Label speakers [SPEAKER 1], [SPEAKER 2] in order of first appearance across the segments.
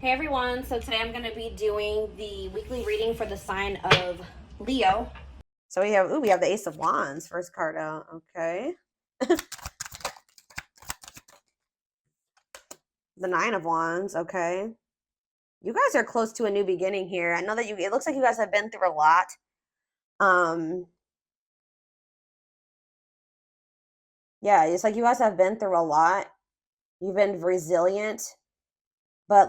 [SPEAKER 1] Hey everyone, so today I'm going to be doing the weekly reading for the sign of Leo.
[SPEAKER 2] So we have the Ace of Wands, first card out. Okay. The Nine of Wands. Okay. You guys are close to a new beginning here. I know that it looks like you guys have been through a lot. Yeah, it's like you guys have been through a lot. You've been resilient, but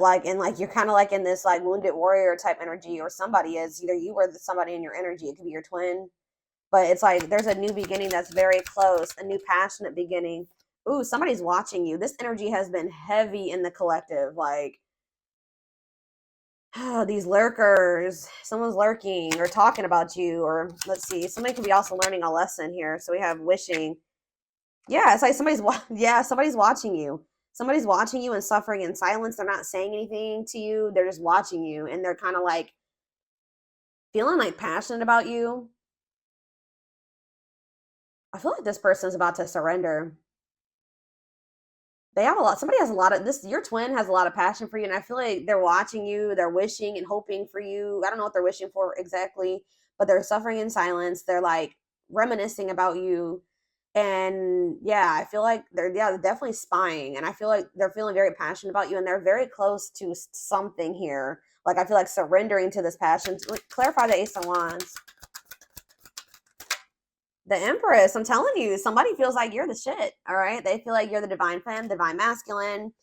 [SPEAKER 2] you're kind of like in this like wounded warrior type energy, or somebody is. Either you or somebody in your energy. It could be your twin. But it's like there's a new beginning that's very close, a new passionate beginning. Ooh, somebody's watching you. This energy has been heavy in the collective. Like, oh, these lurkers, someone's lurking or talking about you, or let's see, somebody could be also learning a lesson here. So we have wishing. Yeah, it's like somebody's watching you. Somebody's watching you and suffering in silence. They're not saying anything to you. They're just watching you, and they're kind of like feeling like passionate about you. I feel like this person's about to surrender. They have a lot. Somebody has a lot of this. Your twin has a lot of passion for you, and I feel like they're watching you. They're wishing and hoping for you. I don't know what they're wishing for exactly, but they're suffering in silence. They're like reminiscing about you, and yeah, I feel like they're definitely spying, and I feel like they're feeling very passionate about you, and they're very close to something here. Like I feel like surrendering to this passion. Clarify the Ace of Wands. The Empress, I'm telling you, somebody feels like you're the shit. All right. They feel like you're the divine femme, divine masculine.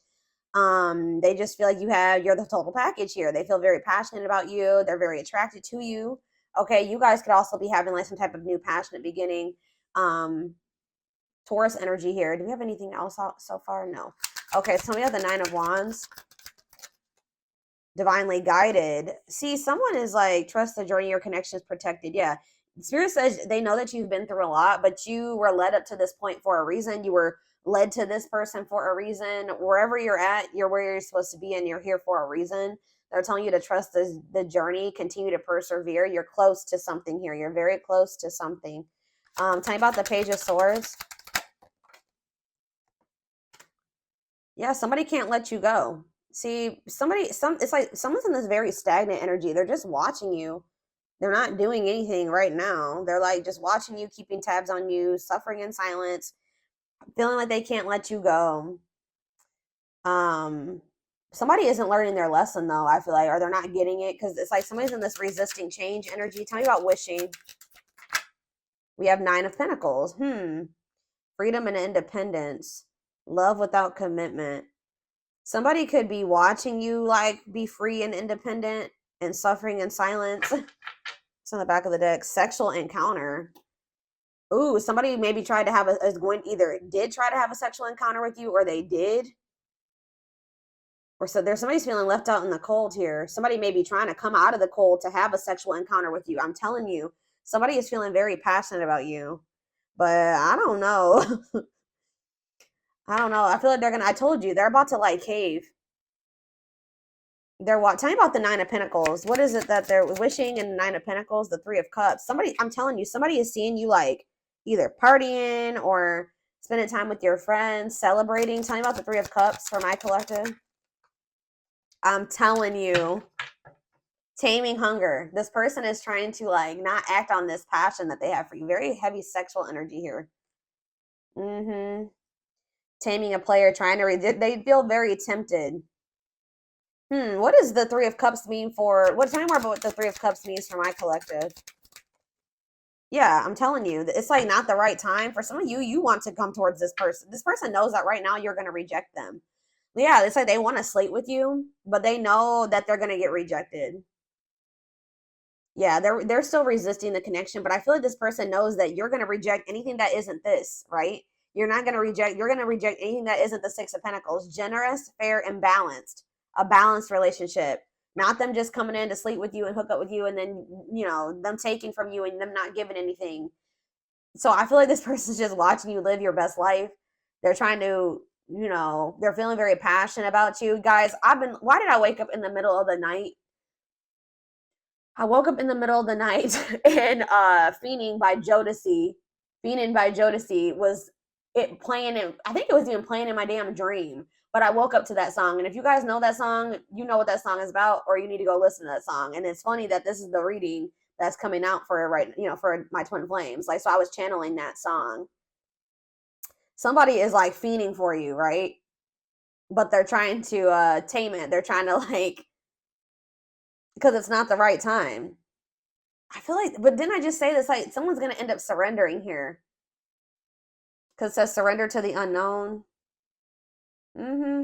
[SPEAKER 2] They just feel like you're the total package here. They feel very passionate about you. They're very attracted to you. Okay, you guys could also be having like some type of new passionate beginning. Taurus energy here. Do we have anything else so far? No. Okay, so we have the Nine of Wands. Divinely guided. See, someone is like, trust the journey, your connection is protected. Yeah. Spirit says they know that you've been through a lot, but you were led up to this point for a reason. You were led to this person for a reason. Wherever you're at, you're where you're supposed to be, and you're here for a reason. They're telling you to trust the journey, continue to persevere. You're close to something here. You're very close to something. Tell me about the Page of Swords. Yeah, somebody can't let you go. See, it's like someone's in this very stagnant energy. They're just watching you. They're not doing anything right now. They're like just watching you, keeping tabs on you, suffering in silence, feeling like they can't let you go. Somebody isn't learning their lesson though, I feel like, or they're not getting it, because it's like somebody's in this resisting change energy. Tell me about wishing. We have Nine of Pentacles. Freedom and independence. Love without commitment. Somebody could be watching you like be free and independent and suffering in silence. It's on the back of the deck. Sexual encounter. Ooh, somebody maybe tried to have did try to have a sexual encounter with you, or they did. Or so there's somebody's feeling left out in the cold here. Somebody may be trying to come out of the cold to have a sexual encounter with you. I'm telling you, somebody is feeling very passionate about you. But I don't know. I don't know. I feel like I told you, they're about to like cave. Tell me about the Nine of Pentacles. What is it that they're wishing in the Nine of Pentacles? The Three of Cups. I'm telling you, somebody is seeing you like either partying or spending time with your friends, celebrating. Tell me about the Three of Cups for my collective. I'm telling you, taming hunger. This person is trying to like not act on this passion that they have for you. Very heavy sexual energy here. Taming a player, they feel very tempted. What does the Three of Cups mean for, tell me more about what the Three of Cups means for my collective. Yeah, I'm telling you, it's like not the right time. For some of you, you want to come towards this person. This person knows that right now you're going to reject them. Yeah, it's like they want to slate with you, but they know that they're going to get rejected. Yeah, they're still resisting the connection, but I feel like this person knows that you're going to reject anything that isn't this, right? You're going to reject anything that isn't the Six of Pentacles. Generous, fair, and balanced. A balanced relationship. Not them just coming in to sleep with you and hook up with you, and then, them taking from you and them not giving anything. So I feel like this person's just watching you live your best life. They're trying to, they're feeling very passionate about you. Guys, why did I wake up in the middle of the night? I woke up in the middle of the night and Fiending by Jodeci was it playing in, I think it was even playing in my damn dream. but I woke up to that song. And if you guys know that song, you know what that song is about, or you need to go listen to that song. And it's funny that this is the reading that's coming out for for my twin flames. Like, so I was channeling that song. Somebody is like fiending for you, right? But they're trying to tame it. They're trying to like, because it's not the right time. I feel like, but didn't I just say this? Like, someone's going to end up surrendering here. Because it says surrender to the unknown.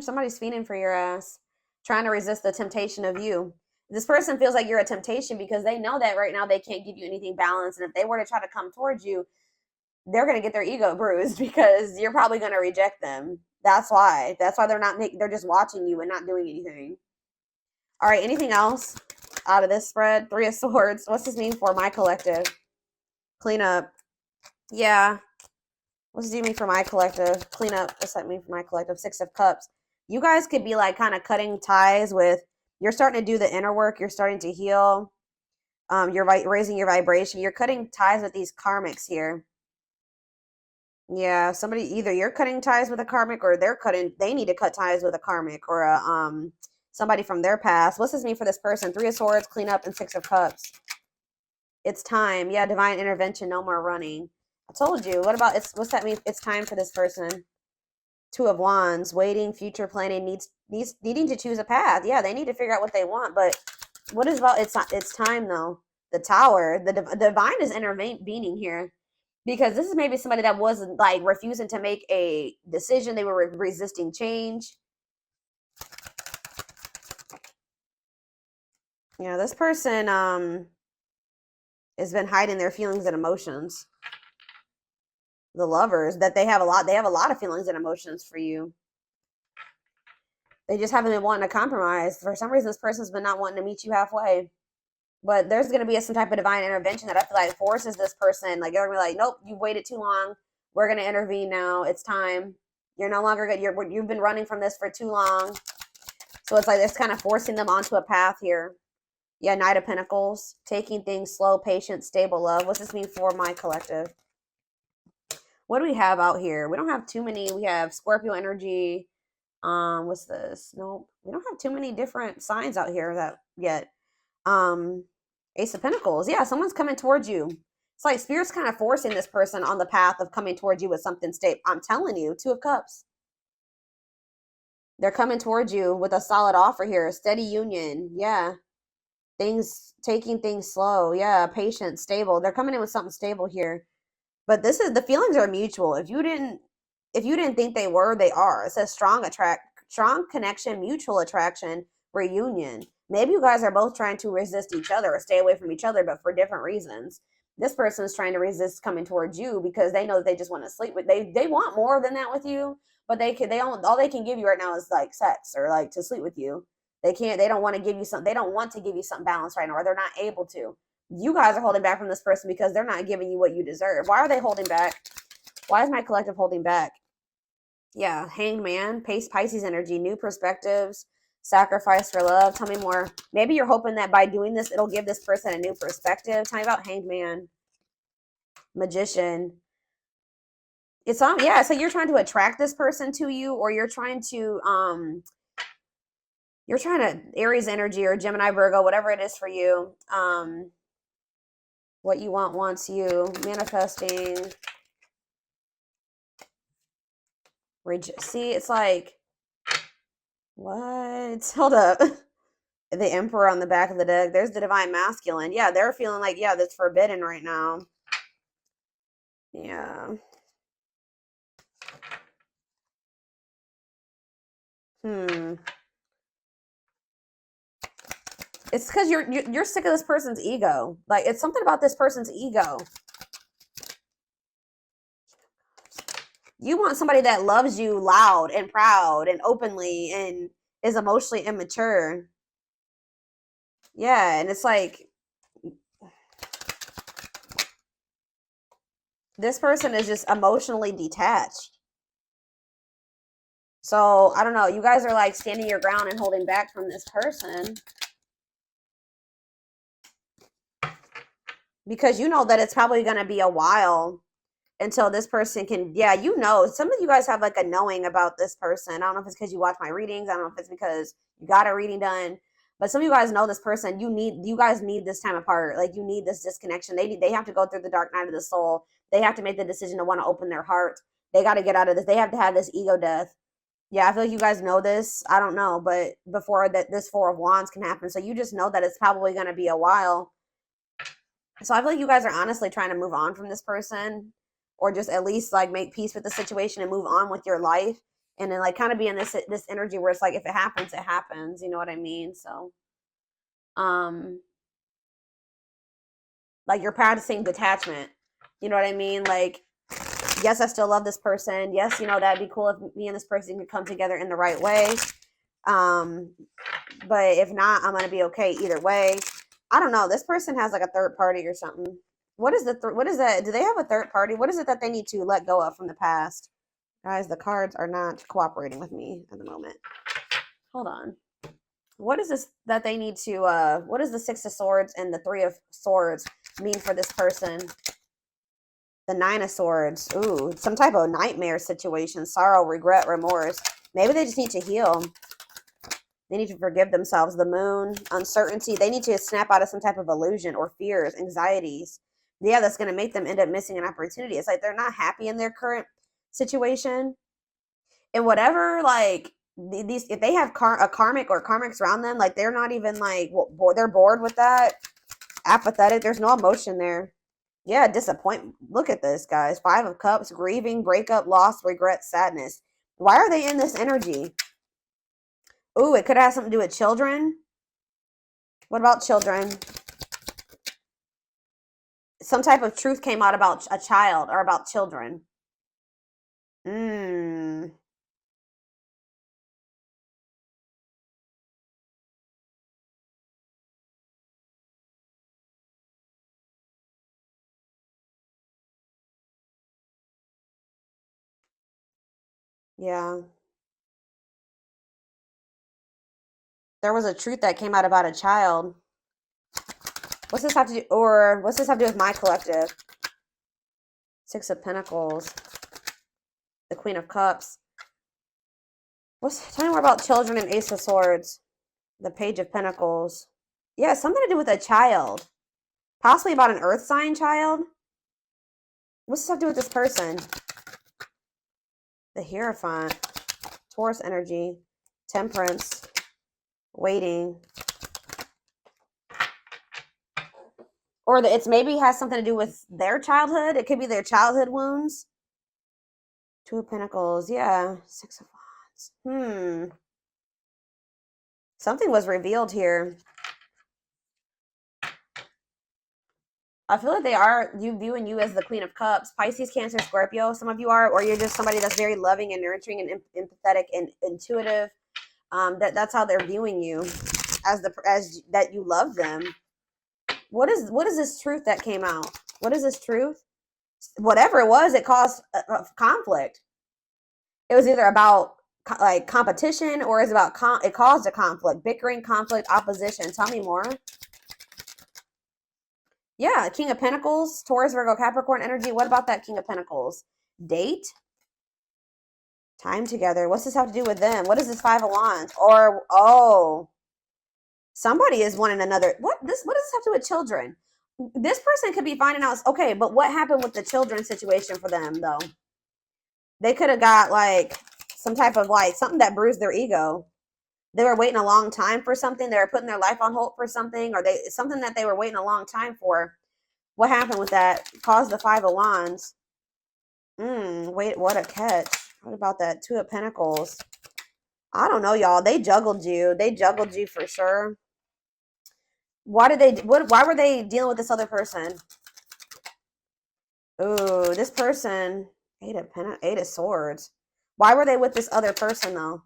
[SPEAKER 2] Somebody's fiending for your ass. Trying to resist the temptation of you. This person feels like you're a temptation because they know that right now they can't give you anything balanced. And if they were to try to come towards you, they're going to get their ego bruised because you're probably going to reject them. That's why. That's why they're just watching you and not doing anything. All right, anything else out of this spread? 3 of Swords. What's this mean for my collective? Clean up. Yeah. What's this mean for my collective? Clean up. What's that mean for my collective? 6 of Cups. You guys could be like kind of cutting ties with, you're starting to do the inner work. You're starting to heal. You're raising your vibration. You're cutting ties with these karmics here. Yeah, somebody, either you're cutting ties with a karmic or they need to cut ties with a karmic or somebody from their past. What's this mean for this person? 3 of Swords, clean up, and 6 of Cups. It's time. Yeah, divine intervention, no more running. I told you. What's that mean? It's time for this person. 2 of Wands, waiting, future planning, needing to choose a path. Yeah, they need to figure out what they want, but what is about it's time though. The Tower, the divine is intervening here. Because this is maybe somebody that was like refusing to make a decision. They were resisting change. Yeah, this person has been hiding their feelings and emotions. The Lovers, that they have a lot of feelings and emotions for you. They just haven't been wanting to compromise. For some reason, this person's been not wanting to meet you halfway. But there's going to be some type of divine intervention that I feel like forces this person. Like, they're going to be like, nope, you waited too long. We're going to intervene now. It's time. You're no longer good. You've been running from this for too long. So it's like it's kind of forcing them onto a path here. Yeah, Knight of Pentacles. Taking things slow, patient, stable love. What's this mean for my collective? What do we have out here? We don't have too many. We have Scorpio energy. What's this? Nope. We don't have too many different signs out here yet. Ace of Pentacles. Yeah, someone's coming towards you. It's like Spirit's kind of forcing this person on the path of coming towards you with something stable. I'm telling you, 2 of Cups. They're coming towards you with a solid offer here. Steady union. Yeah. Taking things slow. Yeah. Patient, stable. They're coming in with something stable here. But the feelings are mutual. If you didn't think they were, they are. It says strong connection, mutual attraction, reunion. Maybe you guys are both trying to resist each other or stay away from each other, but for different reasons. This person is trying to resist coming towards you because they know that they just want to sleep with. They want more than that with you, but all they can give you right now is like sex or like to sleep with you. They don't want to give you something. They don't want to give you something balanced right now, or they're not able to. You guys are holding back from this person because they're not giving you what you deserve. Why are they holding back? Why is my collective holding back? Yeah, Hanged Man, Pisces energy, new perspectives, sacrifice for love. Tell me more. Maybe you're hoping that by doing this, it'll give this person a new perspective. Tell me about Hanged Man, Magician. It's on. Yeah, so you're trying to attract this person to you, or you're trying to Aries energy or Gemini, Virgo, whatever it is for you. What you want wants you. Manifesting. See, it's like, what? Hold up. The Emperor on the back of the deck. There's the Divine Masculine. Yeah, they're feeling like, yeah, that's forbidden right now. Yeah. It's because you're sick of this person's ego. Like, it's something about this person's ego. You want somebody that loves you loud and proud and openly and is emotionally immature. Yeah, and it's like, this person is just emotionally detached. So, I don't know. You guys are like standing your ground and holding back from this person. Because you know that it's probably going to be a while until this person can, yeah, you know, some of you guys have like a knowing about this person. I don't know if it's because you watch my readings. I don't know if it's because you got a reading done, but some of you guys know this person. You guys need this time apart. Like you need this disconnection. They have to go through the dark night of the soul. They have to make the decision to want to open their heart. They got to get out of this. They have to have this ego death. Yeah, I feel like you guys know this. I don't know, but before that, this Four of Wands can happen. So you just know that it's probably going to be a while. So I feel like you guys are honestly trying to move on from this person, or just at least like make peace with the situation and move on with your life, and then like kind of be in this energy where it's like if it happens, it happens. You know what I mean? So, like you're practicing detachment. You know what I mean? Like, yes, I still love this person. Yes, you know that'd be cool if me and this person could come together in the right way. But if not, I'm gonna be okay either way. I don't know. This person has like a third party or something. What is what is that? Do they have a third party? What is it that they need to let go of from the past? Guys, the cards are not cooperating with me at the moment. Hold on. What is this that they need to what does the Six of Swords and the Three of Swords mean for this person? The Nine of Swords. Ooh, some type of nightmare situation. Sorrow, regret, remorse. Maybe they just need to heal. They need to forgive themselves. The Moon, uncertainty. They need to snap out of some type of illusion or fears, anxieties. Yeah, that's going to make them end up missing an opportunity. It's like they're not happy in their current situation. And whatever, like, these, if they have a karmic or karmics around them, like, they're not even, like, they're bored with that. Apathetic. There's no emotion there. Yeah, disappointment. Look at this, guys. Five of Cups, grieving, breakup, loss, regret, sadness. Why are they in this energy? Ooh, it could have something to do with children. What about children? Some type of truth came out about a child or about children. Yeah. There was a truth that came out about a child. What's this have to do, or what's this have to do with my collective? Six of Pentacles. The Queen of Cups. Tell me more about children and Ace of Swords. The Page of Pentacles. Yeah, something to do with a child. Possibly about an earth sign child. What's this have to do with this person? The Hierophant. Taurus energy. Temperance. Waiting. Or it's maybe has something to do with their childhood. It could be their childhood wounds. Two of Pentacles. Yeah. Six of Wands. Something was revealed here. I feel like they are viewing you as the Queen of Cups. Pisces, Cancer, Scorpio. Some of you are, or you're just somebody that's very loving and nurturing and empathetic and intuitive. That's how they're viewing you, as that you love them. What is this truth that came out? What is this truth? Whatever it was, it caused a conflict. It was either about like competition, or it's about it caused a conflict, bickering, conflict, opposition. Tell me more. Yeah, King of Pentacles, Taurus, Virgo, Capricorn energy. What about that King of Pentacles? Date? Time together. What's this have to do with them? What is this Five of Wands? Or, oh, somebody is wanting another. What does this have to do with children? This person could be finding out, okay, but what happened with the children situation for them, though? They could have got, like, some type of, like, something that bruised their ego. They were waiting a long time for something. They were putting their life on hold for something, or something that they were waiting a long time for. What happened with that? Caused the Five of Wands. Wait, what a catch. What about that Two of Pentacles? I don't know, y'all. They juggled you. They juggled you for sure. Why were they dealing with this other person? Ooh, this person. Eight of Swords. Why were they with this other person, though?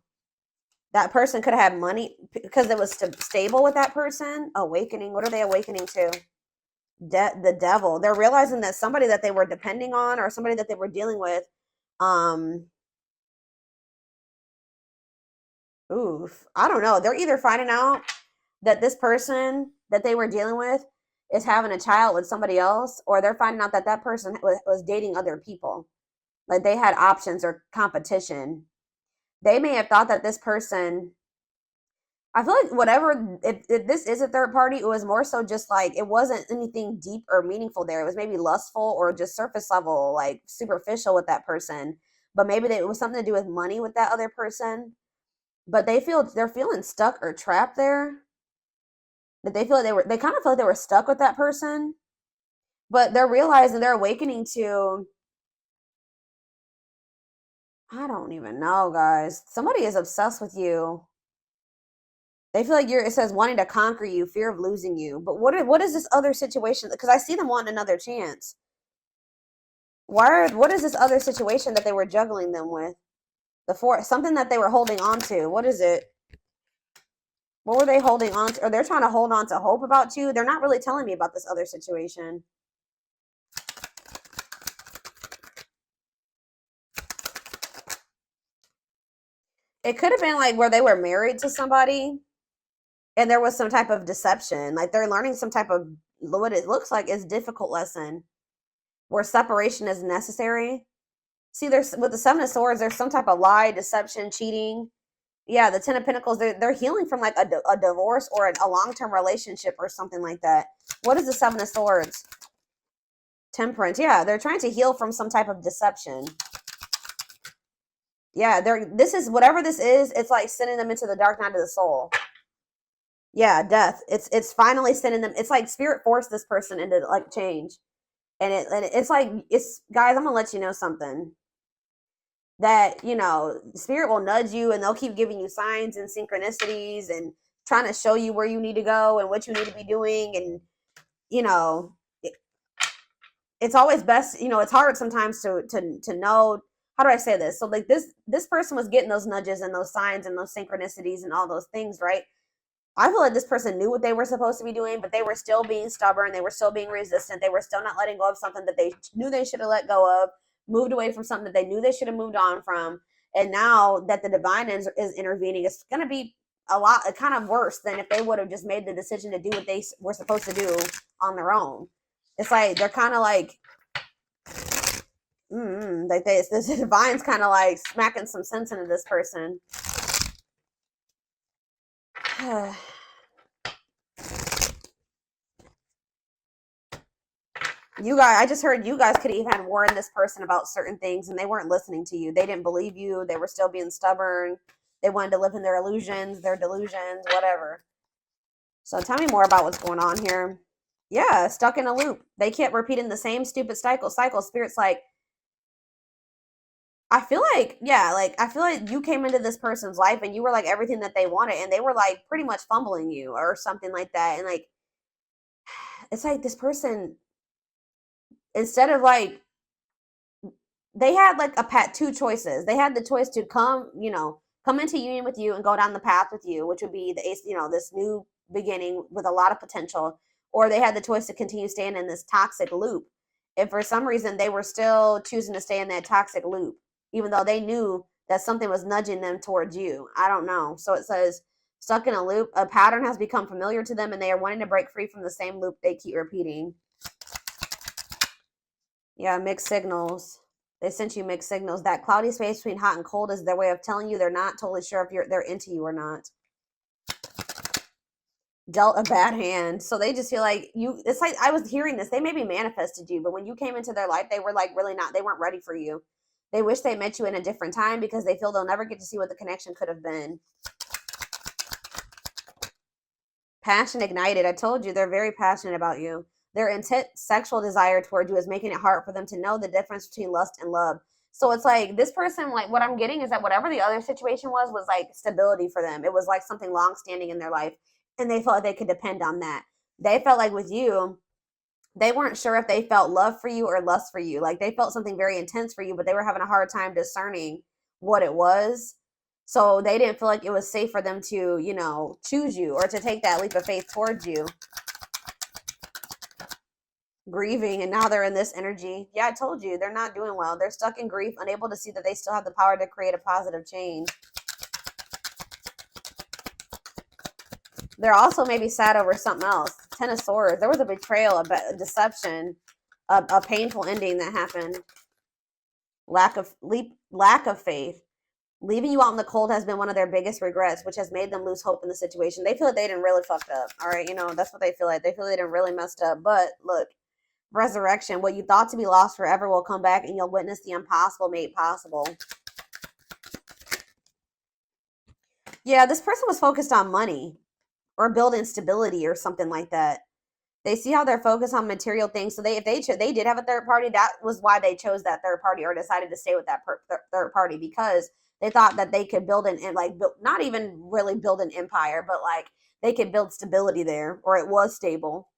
[SPEAKER 2] That person could have had money because it was stable with that person. Awakening. What are they awakening to? The devil. They're realizing that somebody that they were depending on, or somebody that they were dealing with, oof, I don't know. They're either finding out that this person that they were dealing with is having a child with somebody else, or they're finding out that that person was dating other people. Like they had options or competition. They may have thought that this person, I feel like whatever, if this is a third party, it was more so just like, it wasn't anything deep or meaningful there. It was maybe lustful or just surface level, like superficial with that person. But maybe it was something to do with money with that other person. But they're feeling stuck or trapped there. That they feel like they kind of feel like they were stuck with that person. But they're realizing, they're awakening to, I don't even know, guys. Somebody is obsessed with you. They feel like it says wanting to conquer you, fear of losing you. But what is this other situation? Because I see them wanting another chance. What is this other situation that they were juggling them with? Something that they were holding on to. What is it? What were they holding on to? Or they're trying to hold on to hope about you. They're not really telling me about this other situation. It could have been like where they were married to somebody and there was some type of deception. Like they're learning some type of, what it looks like is difficult lesson where separation is necessary. See, there's with the Seven of Swords, there's some type of lie, deception, cheating. Yeah, the Ten of Pentacles, they're healing from like a divorce or a long-term relationship or something like that. What is the Seven of Swords? Temperance. Yeah, they're trying to heal from some type of deception. Yeah, this is whatever this is, it's like sending them into the dark night of the soul. Yeah, death. It's finally sending them. It's like spirit forced this person into like change. And it's like, guys, I'm gonna let you know something. That, spirit will nudge you and they'll keep giving you signs and synchronicities and trying to show you where you need to go and what you need to be doing. And, it's always best, it's hard sometimes to know, how do I say this? So like this person was getting those nudges and those signs and those synchronicities and all those things, right? I feel like this person knew what they were supposed to be doing, but they were still being stubborn. They were still being resistant. They were still not letting go of something that they knew they should have let go of, moved away from something that they knew they should have moved on from. And now that the divine is intervening, it's going to be kind of worse than if they would have just made the decision to do what they were supposed to do on their own. It's like, they're kind of like, the divine's kind of like smacking some sense into this person. You guys, I just heard you guys could even warn this person about certain things and they weren't listening to you. They didn't believe you. They were still being stubborn. They wanted to live in their illusions, their delusions, whatever. So tell me more about what's going on here. Yeah, stuck in a loop. They kept repeating the same stupid cycle. Spirit's like, I feel like you came into this person's life and you were like everything that they wanted and they were like pretty much fumbling you or something like that. And like, it's like this person, instead of like, they had like two choices. They had the choice to come into union with you and go down the path with you, which would be this new beginning with a lot of potential, or they had the choice to continue staying in this toxic loop. And for some reason, they were still choosing to stay in that toxic loop, even though they knew that something was nudging them towards you. I don't know. So it says, stuck in a loop, a pattern has become familiar to them and they are wanting to break free from the same loop they keep repeating. Yeah, mixed signals. They sent you mixed signals. That cloudy space between hot and cold is their way of telling you they're not totally sure if they're into you or not. Dealt a bad hand. So they just feel like it's like, I was hearing this. They maybe manifested you, but when you came into their life, they were like really not, they weren't ready for you. They wish they met you in a different time because they feel they'll never get to see what the connection could have been. Passion ignited. I told you they're very passionate about you. Their intense sexual desire toward you is making it hard for them to know the difference between lust and love. So it's like this person, like what I'm getting is that whatever the other situation was like stability for them. It was like something long standing in their life and they felt like they could depend on that. They felt like with you, they weren't sure if they felt love for you or lust for you. Like they felt something very intense for you, but they were having a hard time discerning what it was. So they didn't feel like it was safe for them to, choose you or to take that leap of faith towards you. Grieving, and now they're in this energy. Yeah, I told you, they're not doing well. They're stuck in grief, unable to see that they still have the power to create a positive change. They're also maybe sad over something else. Ten of Swords. There was a betrayal, a deception, a painful ending that happened. Lack of faith. Leaving you out in the cold has been one of their biggest regrets, which has made them lose hope in the situation. They feel like they didn't really fucked up. All right, you know, that's what they feel like. They feel they didn't really messed up. But look, resurrection. What you thought to be lost forever will come back, and you'll witness the impossible made possible. Yeah, this person was focused on money or building stability or something like that. They see how they're focused on material things. So if they did have a third party, that was why they chose that third party or decided to stay with that third party, because they thought that they could build not even really build an empire, but like they could build stability there, or it was stable.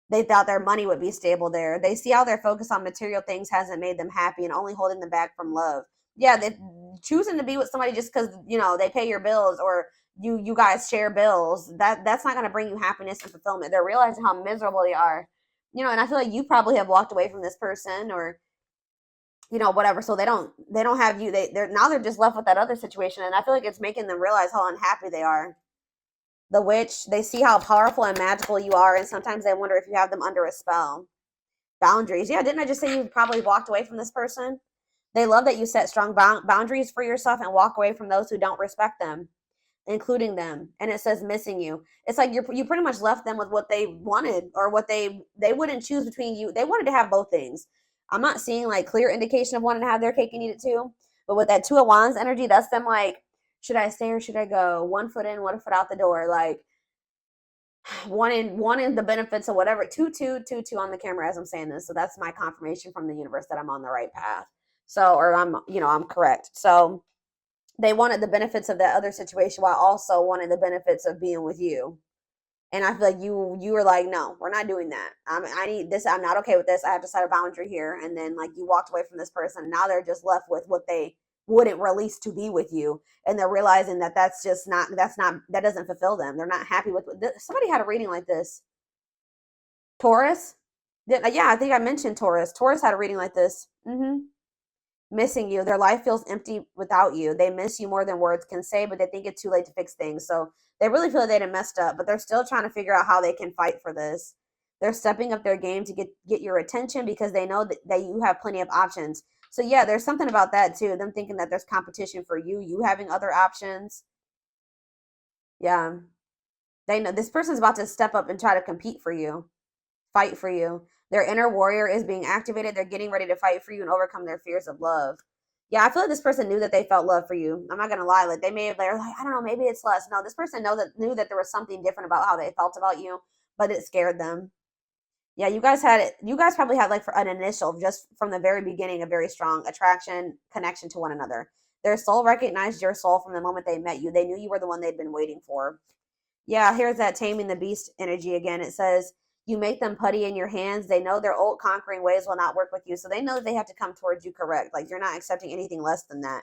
[SPEAKER 2] They thought their money would be stable there. They see how their focus on material things hasn't made them happy and only holding them back from love. Yeah, they choosing to be with somebody just because, you know, they pay your bills or you guys share bills. That's not going to bring you happiness and fulfillment. They're realizing how miserable they are. You know, and I feel like you probably have walked away from this person or, you know, whatever. So they don't have you. They're just left with that other situation. And I feel like it's making them realize how unhappy they are. The witch, they see how powerful and magical you are, and sometimes they wonder if you have them under a spell. Boundaries. Yeah, didn't I just say you probably walked away from this person? They love that you set strong boundaries for yourself and walk away from those who don't respect them, including them. And it says missing you. It's like you pretty much left them with what they wanted, or what they wouldn't choose between you. They wanted to have both things. I'm not seeing like clear indication of wanting to have their cake and eat it too. But with that Two of Wands energy, that's them like, should I stay or should I go? 1 foot in, 1 foot out the door. Like wanting the benefits of whatever. 2, 2, 2, 2 on the camera as I'm saying this. So that's my confirmation from the universe that I'm on the right path. So, or I'm correct. So they wanted the benefits of that other situation while also wanting the benefits of being with you. And I feel like you were like, no, we're not doing that. I need this. I'm not okay with this. I have to set a boundary here. And then like you walked away from this person. And now they're just left with what they wouldn't release to be with you. And they're realizing that that doesn't fulfill them. They're not happy with somebody had a reading like this. Taurus. Yeah, I think I mentioned Taurus. Taurus had a reading like this. Missing you. Their life feels empty without you. They miss you more than words can say, but they think it's too late to fix things. So they really feel like they done messed up, but they're still trying to figure out how they can fight for this. They're stepping up their game to get your attention because they know that you have plenty of options. So yeah, there's something about that too. Them thinking that there's competition for you having other options. Yeah. They know this person's about to step up and try to compete for you, fight for you. Their inner warrior is being activated. They're getting ready to fight for you and overcome their fears of love. Yeah, I feel like this person knew that they felt love for you. I'm not gonna lie. Like they may have, they're like, I don't know, maybe it's less. No, this person knew that there was something different about how they felt about you, but it scared them. Yeah, you guys probably had like for an initial, just from the very beginning, a very strong attraction, connection to one another. Their soul recognized your soul from the moment they met you. They knew you were the one they'd been waiting for. Yeah, here's that taming the beast energy again. It says, you make them putty in your hands. They know their old conquering ways will not work with you. So they know that they have to come towards you correct. Like you're not accepting anything less than that.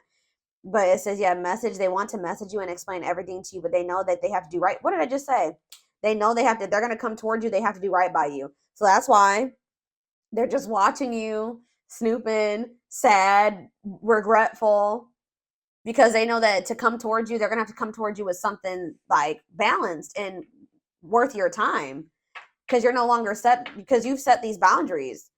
[SPEAKER 2] But it says, yeah, message. They want to message you and explain everything to you, but they know that they have to do right. What did I just say? They know they're going to come towards you. They have to do right by you. So that's why they're just watching you, snooping, sad, regretful, because they know that to come towards you, they're going to have to come towards you with something like balanced and worth your time. Because you're no longer because you've set these boundaries.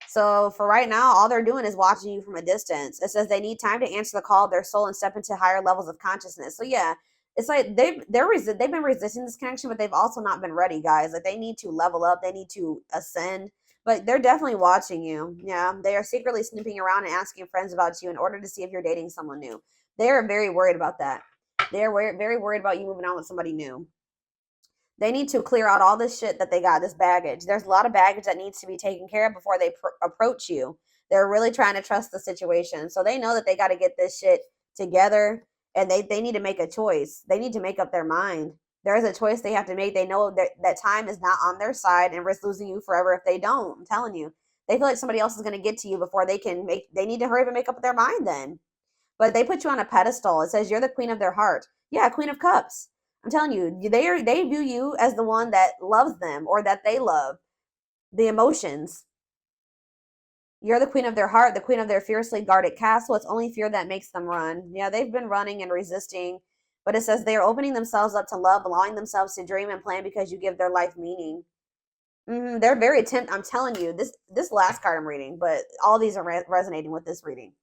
[SPEAKER 2] So for right now, all they're doing is watching you from a distance. It says they need time to answer the call of their soul and step into higher levels of consciousness. So yeah, it's like they've been resisting this connection, but they've also not been ready, guys. Like they need to level up, they need to ascend, but they're definitely watching you. Yeah, they are secretly snooping around and asking friends about you in order to see if you're dating someone new. They are very worried about that. They're very worried about you moving on with somebody new. They need to clear out all this shit that they got, this baggage. There's a lot of baggage that needs to be taken care of before they approach you. They're really trying to trust the situation. So they know that they got to get this shit together, and they need to make a choice. They need to make up their mind. There is a choice they have to make. They know that time is not on their side and risk losing you forever if they don't. I'm telling you. They feel like somebody else is going to get to you before they need to hurry up and make up their mind then. But they put you on a pedestal. It says you're the queen of their heart. Yeah, Queen of Cups. I'm telling you, they view you as the one that loves them or that they love. The emotions. You're the queen of their heart, the queen of their fiercely guarded castle. It's only fear that makes them run. Yeah, they've been running and resisting. But it says they are opening themselves up to love, allowing themselves to dream and plan because you give their life meaning. They're very I'm telling you, this last card I'm reading, but all these are resonating with this reading.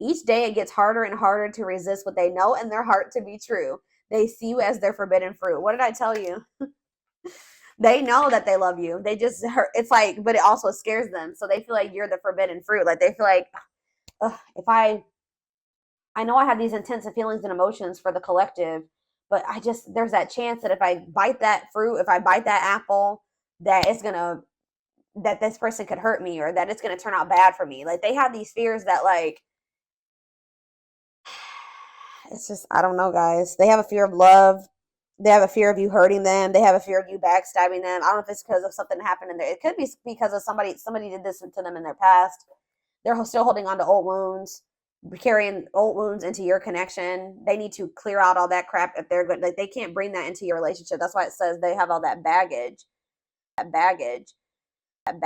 [SPEAKER 2] Each day it gets harder and harder to resist what they know in their heart to be true. They see you as their forbidden fruit. What did I tell you? They know that they love you. They just hurt. It's like, but it also scares them. So they feel like you're the forbidden fruit. Like they feel like, if I know I have these intense feelings and emotions for the collective, but there's that chance that if I bite that fruit, if I bite that apple, that that this person could hurt me or that it's gonna turn out bad for me. Like they have these fears that like, it's just, I don't know, guys. They have a fear of love. They have a fear of you hurting them. They have a fear of you backstabbing them. I don't know if it's because of something that happened in there. It could be because of somebody did this to them in their past. They're still holding on to old wounds, carrying old wounds into your connection. They need to clear out all that crap if they're good. Like they can't bring that into your relationship. That's why it says they have all that baggage.